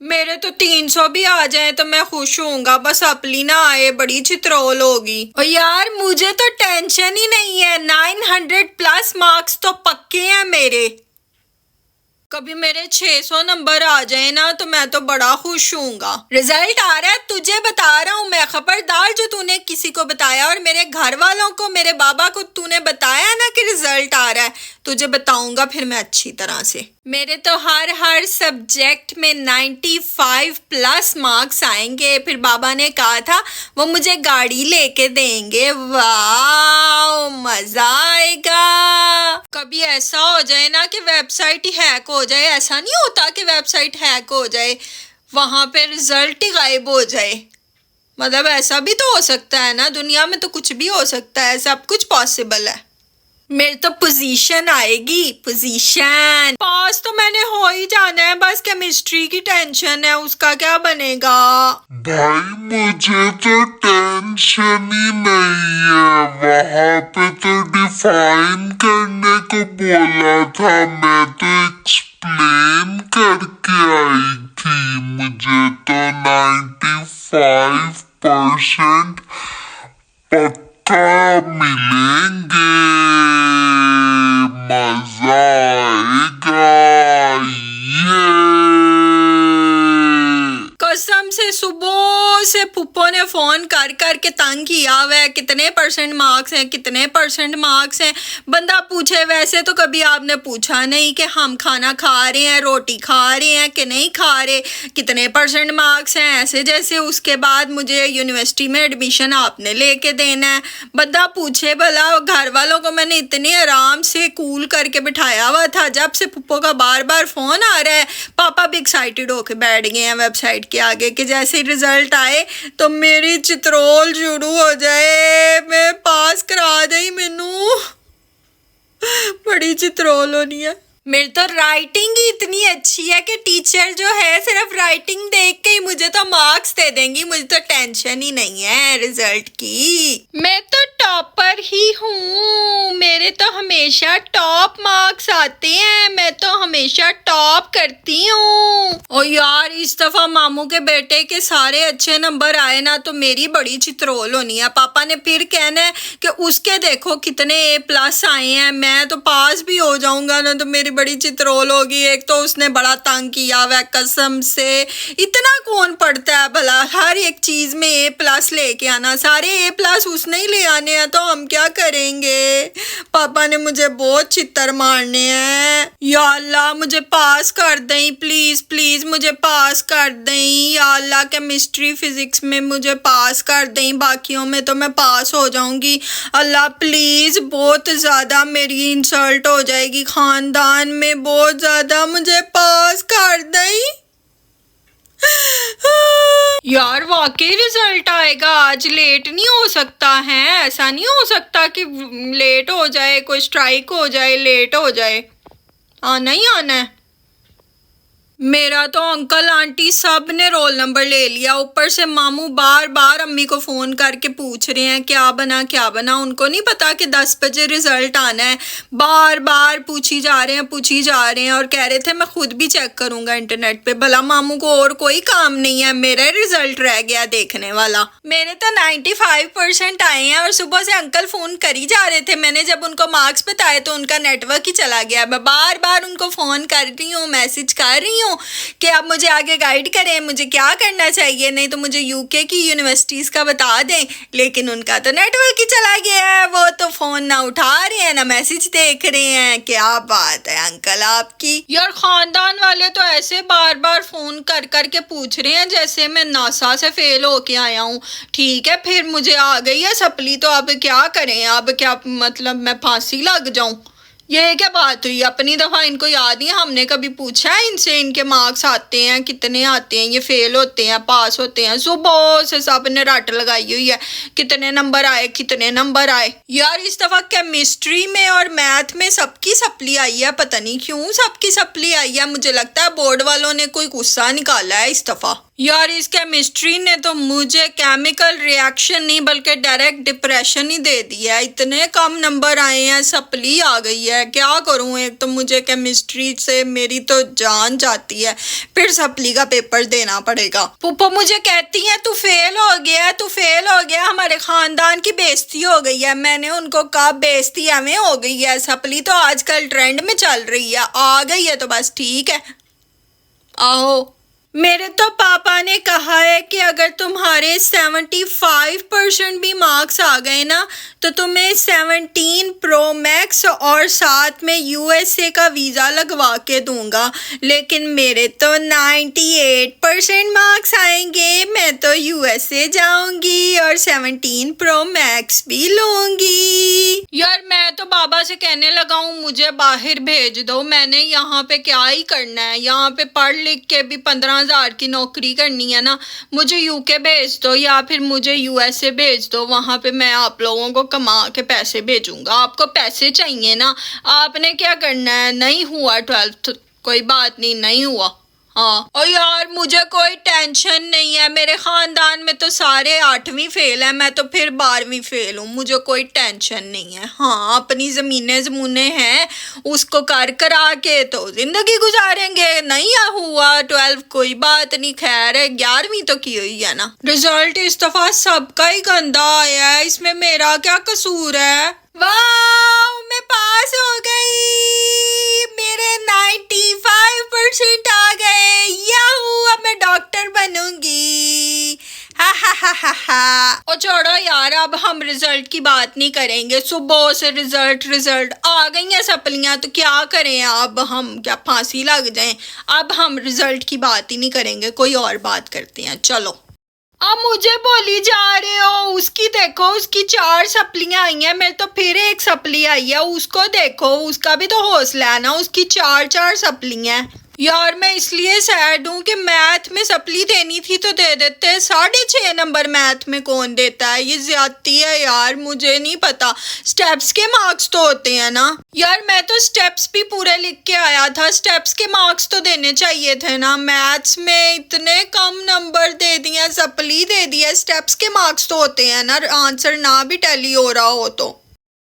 मेरे तो 300 भी आ जाए तो मैं खुश होऊंगा, बस अपनी ना आए, बड़ी चित्रोल होगी। और यार मुझे तो टेंशन ही नहीं है, 900 प्लस मार्क्स तो पक्के हैं मेरे। कभी मेरे 600 नंबर आ जाए ना तो मैं तो बड़ा खुश होऊंगा। रिजल्ट आ रहा है, तुझे बता रहा हूँ मैं, खबरदार जो तूने किसी को बताया और मेरे घर वालों को, मेरे बाबा को तूने बताया ना कि रिजल्ट आ रहा है, तुझे बताऊंगा फिर मैं अच्छी तरह से। मेरे तो हर सब्जेक्ट में 95 प्लस मार्क्स आएंगे। फिर बाबा ने कहा था वो मुझे गाड़ी लेके देंगे। वाह मजा आएगा। कभी ऐसा हो जाए ना कि वेबसाइट ही हैक हो जाए। ऐसा नहीं होता कि वेबसाइट हैक हो जाए, वहां पे रिजल्ट ही गायब हो जाए। मतलब ऐसा भी तो हो सकता है ना, दुनिया में तो कुछ भी हो सकता है, सब कुछ पॉसिबल है। मेरी तो पोजीशन आएगी, पोजीशन। पास तो मैंने हो ही जाना है, बस केमिस्ट्री की टेंशन है, उसका क्या बनेगा। भाई मुझे तो टेंशन ही नहीं है, वहां पे तो डिफाइन करने को बोला था, मैं तो एक्सप्लेन करके आई थी। मुझे तो 95% पक्का मिलेंगे, मजा आएगा ये। कसम से सुबह से पुप्पो ने फोन कर कर के तंग किया हुआ है, कितने परसेंट मार्क्स हैं, कितने परसेंट मार्क्स हैं। बंदा पूछे, वैसे तो कभी आपने पूछा नहीं कि हम खाना खा रहे हैं, रोटी खा रहे हैं कि नहीं खा रहे, कितने परसेंट मार्क्स हैं, ऐसे जैसे उसके बाद मुझे यूनिवर्सिटी में एडमिशन आपने लेके देना है। बंदा पूछे भला। घर वालों को मैंने इतने आराम से कूल करके बिठाया हुआ था, जब से पुप्पो का बार बार फोन आ रहा है पापा भी एक्साइटेड होके बैठ गए हैं वेबसाइट के आगे कि जैसे ही रिजल्ट आए तो मेरी चित्रोल शुरू हो जाए, मैं पास करा दे मैनू। बड़ी चित्रोल होनी है। मेरी तो राइटिंग ही इतनी अच्छी है कि टीचर जो है सिर्फ राइटिंग देख के ही मुझे तो मार्क्स दे देंगी, मुझे तो टेंशन ही नहीं है रिजल्ट की। मैं तो टॉपर ही हूँ, मेरे तो हमेशा टॉप मार्क्स आते हैं, मैं तो हमेशा टॉप करती हूँ। और यार इस दफा मामू के बेटे के सारे अच्छे नंबर आए ना तो मेरी बड़ी चित्रोल होनी है। पापा ने फिर कहना है कि उसके देखो कितने A+ आए हैं, मैं तो पास भी हो जाऊंगा ना तो मेरी बड़ी चित्रोल होगी। एक तो उसने बड़ा तंग किया हुआ, कसम से इतना कौन पढ़ता है भला, हर एक चीज में A+ लेके आना, सारे A+ उसने ही ले आने हैं, तो हम क्या करेंगे। पापा ने मुझे बहुत चित्तर मारने हैं। या अल्लाह मुझे पास कर दें, प्लीज प्लीज मुझे पास कर दें या अल्लाह। केमिस्ट्री फिजिक्स में मुझे पास कर दें, बाकियों में तो मैं पास हो जाऊंगी। अल्लाह प्लीज, बहुत ज्यादा मेरी इंसल्ट हो जाएगी खानदान में, बहुत ज्यादा, मुझे पास कर दें। यार वाकई रिजल्ट आएगा आज, लेट नहीं हो सकता है, ऐसा नहीं हो सकता कि लेट हो जाए, कोई स्ट्राइक हो जाए, लेट हो जाए, आना ही आना है। मेरा तो अंकल आंटी सब ने रोल नंबर ले लिया, ऊपर से मामू बार बार अम्मी को फोन करके पूछ रहे हैं क्या बना क्या बना। उनको नहीं पता कि 10 बजे रिजल्ट आना है, बार बार पूछी जा रहे हैं और कह रहे थे मैं खुद भी चेक करूंगा इंटरनेट पे। भला मामू को और कोई काम नहीं है, मेरा रिजल्ट रह गया देखने वाला। मेरे तो 95% आए हैं और सुबह से अंकल फोन कर ही जा रहे थे। मैंने जब उनको मार्क्स बताए तो उनका नेटवर्क ही चला गया। मैं बार बार उनको फोन कर रही हूँ, मैसेज कर रही हूँ कि आप मुझे आगे गाइड करें, मुझे क्या करना चाहिए, नहीं तो मुझे यूके की यूनिवर्सिटीज का बता दें। लेकिन उनका तो नेटवर्क ही चला गया है, वो तो फोन ना उठा रहे हैं ना मैसेज देख रहे हैं। क्या बात है अंकल आपकी। यार खानदान वाले तो ऐसे बार बार फोन कर कर के पूछ रहे हैं जैसे मैं नासा से फेल होके आया हूँ। ठीक है फिर मुझे आ गई है सप्ली, तो अब क्या करें, अब क्या मतलब मैं फांसी लग जाऊं। ये क्या बात हुई, अपनी दफा इनको याद नहीं, हमने कभी पूछा है इनसे इनके मार्क्स आते हैं कितने आते हैं, ये फेल होते हैं पास होते हैं। सुबह से सब ने रट लगाई हुई है कितने नंबर आए कितने नंबर आए। यार इस दफा केमिस्ट्री में और मैथ में सबकी सप्ली आई है, पता नहीं क्यों सबकी सप्ली आई है। मुझे लगता है बोर्ड वालों ने कोई गुस्सा निकाला है इस दफा। यार इस केमिस्ट्री ने तो मुझे केमिकल रिएक्शन नहीं बल्कि डायरेक्ट डिप्रेशन ही दे दिया है। इतने कम नंबर आए हैं, सप्ली आ गई है, क्या करूं। एक तो मुझे केमिस्ट्री से मेरी तो जान जाती है, फिर सप्ली का पेपर देना पड़ेगा। पुप्पो मुझे कहती है तू फेल हो गया, तू फेल हो गया, हमारे खानदान की बेइज्जती हो गई है। मैंने उनको कहा बेइज्जती हमें हो गई है, सप्ली तो आजकल ट्रेंड में चल रही है, आ गई है तो बस ठीक है। आओ, मेरे तो पापा ने कहा है कि अगर तुम्हारे 75% भी मार्क्स आ गए ना तो तुम्हें 17 प्रो मैक्स और साथ में यूएसए का वीज़ा लगवा के दूंगा। लेकिन मेरे तो 98% मार्क्स आएंगे, मैं तो यूएसए जाऊंगी और 17 प्रो मैक्स भी लूंगी। यार मैं तो बाबा से कहने लगा हूँ मुझे बाहर भेज दो, मैंने यहाँ पे क्या ही करना है, यहाँ पे पढ़ लिख के भी 15,000 की नौकरी करनी है ना। मुझे यूके भेज दो या फिर मुझे यूएसए भेज दो, वहाँ पे मैं आप लोगों को कमा के पैसे भेजूंगा। आपको पैसे चाहिए ना, आपने क्या करना है। नहीं हुआ 12th, कोई बात नहीं, नहीं हुआ। हाँ, और यार मुझे कोई टेंशन नहीं है, मेरे खानदान में तो सारे 8वीं फेल है, मैं तो फिर 12वीं फेल हूँ, मुझे कोई टेंशन नहीं है। हाँ, अपनी ज़मीनें ज़मूने हैं, उसको कर करा के तो ज़िंदगी गुजारेंगे। नहीं हुआ 12, कोई बात नहीं, खैर है, 11वीं तो की हुई है ना। रिजल्ट इस दफ़ा सबका ही गंदा आया है, इसमें मेरा क्या कसूर है। वाह, मैं पास हो गई, मेरे 95% आ गए, याहू, अब मैं डॉक्टर बनूंगी। हा हा हा हा हा। और छोड़ो यार, अब हम रिजल्ट की बात नहीं करेंगे। सुबह से रिजल्ट आ गई हैं सप्लियां, तो क्या करें अब हम, क्या फांसी लग जाए। अब हम रिजल्ट की बात ही नहीं करेंगे, कोई और बात करते हैं। चलो, अब मुझे बोली जा रहे हो, उसकी देखो, उसकी 4 सप्लियां आई हैं, मेरे तो फिर एक सप्ली आई है, उसको देखो, उसका भी तो हौसला है ना, उसकी 4 सप्लियां। यार मैं इसलिए सैड हूँ कि मैथ में सप्ली देनी थी तो दे देते, 6.5 नंबर मैथ में कौन देता है, ये ज्यादती है यार, मुझे नहीं पता। स्टेप्स के मार्क्स तो होते हैं ना यार, मैं तो स्टेप्स भी पूरे लिख के आया था, स्टेप्स के मार्क्स तो देने चाहिए थे ना। मैथ्स में इतने कम नंबर दे दिए, सप्ली दे दिया, स्टेप्स के मार्क्स तो होते हैं ना, आंसर ना भी टैली हो रहा हो तो।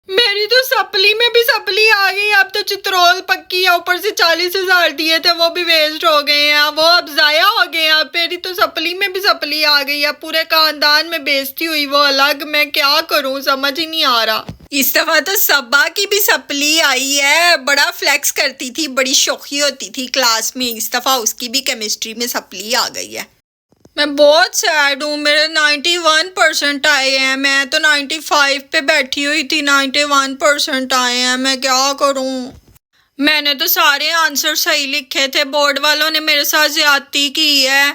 मेरी तो सप्ली में भी सप्ली आ गई, अब तो चित्रोल पक्की है, ऊपर से 40,000 दिए थे वो भी वेस्ट हो गए हैं, वो अब जाया हो गए हैं। मेरी तो सप्ली में भी सप्ली आ गई है, पूरे खानदान में बेइज्जती हुई, वो अलग, मैं क्या करूं, समझ ही नहीं आ रहा। इस दफा तो सब्बा की भी सप्ली आई है, बड़ा फ्लेक्स करती थी, बड़ी शौकी होती थी क्लास में, इस दफा उसकी भी केमिस्ट्री में सप्ली आ गई है। मैं बहुत सैड हूँ, मेरे 91% आए हैं, मैं तो 95 पे बैठी हुई थी, 91% आए हैं, मैं क्या करूँ। मैंने तो सारे आंसर सही लिखे थे, बोर्ड वालों ने मेरे साथ ज्यादती की है।